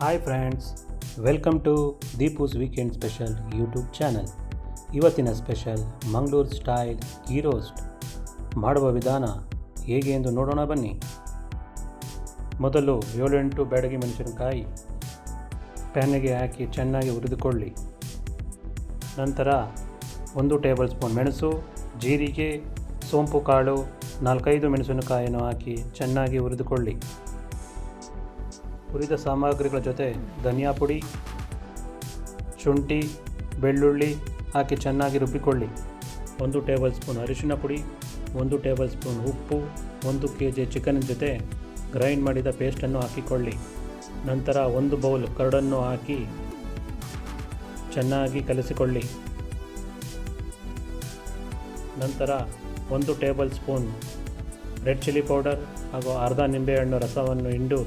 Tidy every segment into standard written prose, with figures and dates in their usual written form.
Hi friends, welcome to Deepu's weekend special YouTube channel. ಇವತ್ತಿನ special Mangaluru style ghee roast. ಮಾಡುವ ವಿಧಾನ ಹೇಗೆ ಎಂದು ನೋಡೋಣ ಬನ್ನಿ. ಮೊದಲು 7-8 ಬ್ಯಾಡಗಿ ಮೆಣಸಿನಕಾಯಿ ಪ್ಯಾನಿಗೆ ಹಾಕಿ ಚೆನ್ನಾಗಿ ಹುರಿದುಕೊಳ್ಳಿ. ನಂತರ 1 ಟೇಬಲ್ ಸ್ಪೂನ್ ಮೆಣಸು, ಜೀರಿಗೆ, ಸೋಂಪು ಕಾಳು, 4-5 ಮೆಣಸಿನಕಾಯಿಯನ್ನು ಹಾಕಿ ಚೆನ್ನಾಗಿ ಹುರಿದುಕೊಳ್ಳಿ. ಹುರಿದ ಸಾಮಗ್ರಿಗಳ ಜೊತೆ ಧನಿಯಾ ಪುಡಿ, ಶುಂಠಿ, ಬೆಳ್ಳುಳ್ಳಿ ಹಾಕಿ ಚೆನ್ನಾಗಿ ರುಬ್ಬಿಕೊಳ್ಳಿ. 1 ಟೇಬಲ್ ಸ್ಪೂನ್ ಅರಿಶಿನ ಪುಡಿ, 1 ಟೇಬಲ್ ಸ್ಪೂನ್ ಉಪ್ಪು, 1 kg ಚಿಕನ್ ಜೊತೆ ಗ್ರೈಂಡ್ ಮಾಡಿದ ಪೇಸ್ಟನ್ನು ಹಾಕಿಕೊಳ್ಳಿ. ನಂತರ 1 ಬೌಲ್ ಕರ್ಡನ್ನು ಹಾಕಿ ಚೆನ್ನಾಗಿ ಕಲಿಸಿಕೊಳ್ಳಿ. ನಂತರ 1 table spoon red chilli powder ಹಾಗೂ ಅರ್ಧ ನಿಂಬೆಹಣ್ಣು ರಸವನ್ನು ಹಿಂಡು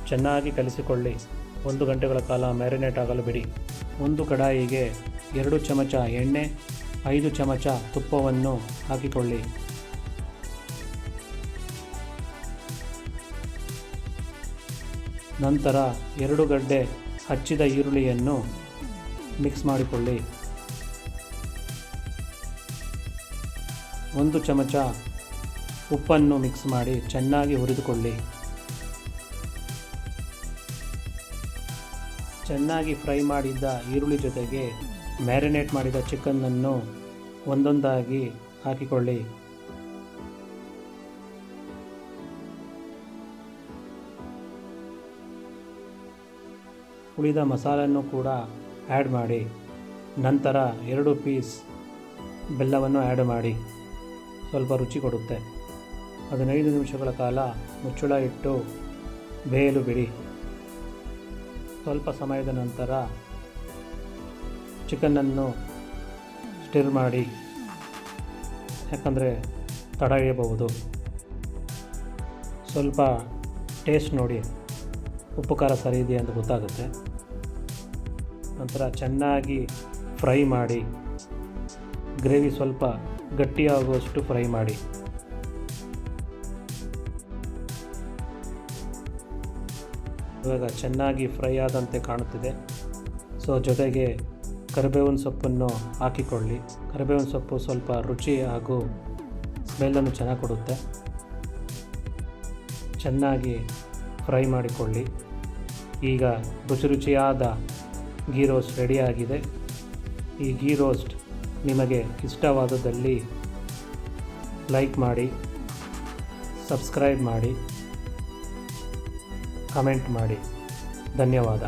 ಚೆನ್ನಾಗಿ ಕಲಿಸಿಕೊಳ್ಳಿ. 1 ಗಂಟೆಗಳ ಕಾಲ ಮ್ಯಾರಿನೇಟ್ ಆಗಲು ಬಿಡಿ. ಒಂದು ಕಡಾಯಿಗೆ 2 ಚಮಚ ಎಣ್ಣೆ, 5 ಚಮಚ ತುಪ್ಪವನ್ನು ಹಾಕಿಕೊಳ್ಳಿ. ನಂತರ 2 ಗಡ್ಡೆ ಹಚ್ಚಿದ ಈರುಳ್ಳಿಯನ್ನು ಮಿಕ್ಸ್ ಮಾಡಿಕೊಳ್ಳಿ. 1 ಚಮಚ ಉಪ್ಪನ್ನು ಮಿಕ್ಸ್ ಮಾಡಿ ಚೆನ್ನಾಗಿ ಹುರಿದುಕೊಳ್ಳಿ. ಚೆನ್ನಾಗಿ ಫ್ರೈ ಮಾಡಿದ್ದ ಈರುಳ್ಳಿ ಜೊತೆಗೆ ಮ್ಯಾರಿನೇಟ್ ಮಾಡಿದ ಚಿಕನ್ನನ್ನು ಒಂದೊಂದಾಗಿ ಹಾಕಿಕೊಳ್ಳಿ. ಉಳಿದ ಮಸಾಲೆಯನ್ನು ಕೂಡ ಆ್ಯಡ್ ಮಾಡಿ. ನಂತರ 2 ಪೀಸ್ ಬೆಲ್ಲವನ್ನು ಆ್ಯಡ್ ಮಾಡಿ. ಸ್ವಲ್ಪ ರುಚಿ ಕೊಡುತ್ತೆ. 15 ನಿಮಿಷಗಳ ಕಾಲ ಮುಚ್ಚಳ ಇಟ್ಟು ಬೇಯಲು ಬಿಡಿ. ಸ್ವಲ್ಪ ಸಮಯದ ನಂತರ ಚಿಕನ್ನನ್ನು ಸ್ಟಿರ್ ಮಾಡಿ, ಯಾಕಂದರೆ ತಡ ಹಿಡಿಯಬಹುದು. ಸ್ವಲ್ಪ ಟೇಸ್ಟ್ ನೋಡಿ, ಉಪ್ಪು ಖಾರ ಸರಿ ಇದೆಯಾ ಅಂತ ಗೊತ್ತಾಗುತ್ತೆ. ನಂತರ ಚೆನ್ನಾಗಿ ಫ್ರೈ ಮಾಡಿ. ಗ್ರೇವಿ ಸ್ವಲ್ಪ ಗಟ್ಟಿಯಾಗುವಷ್ಟು ಫ್ರೈ ಮಾಡಿ. ಇವಾಗ ಚೆನ್ನಾಗಿ ಫ್ರೈ ಆದಂತೆ ಕಾಣುತ್ತಿದೆ. ಜೊತೆಗೆ ಕರಿಬೇವಿನ ಸೊಪ್ಪನ್ನು ಹಾಕಿಕೊಳ್ಳಿ. ಕರಿಬೇವಿನ ಸೊಪ್ಪು ಸ್ವಲ್ಪ ರುಚಿ ಹಾಗೂ ಸ್ಮೆಲ್ಲನ್ನು ಚೆನ್ನಾಗಿ ಕೊಡುತ್ತೆ. ಚೆನ್ನಾಗಿ ಫ್ರೈ ಮಾಡಿಕೊಳ್ಳಿ. ಈಗ ರುಚಿಯಾದ ಗೀ ರೋಸ್ಟ್ ರೆಡಿಯಾಗಿದೆ. ಈ ಗೀ ರೋಸ್ಟ್ ನಿಮಗೆ ಇಷ್ಟವಾದದಲ್ಲಿ ಲೈಕ್ ಮಾಡಿ, ಸಬ್ಸ್ಕ್ರೈಬ್ ಮಾಡಿ, ಕಮೆಂಟ್ ಮಾಡಿ. ಧನ್ಯವಾದ.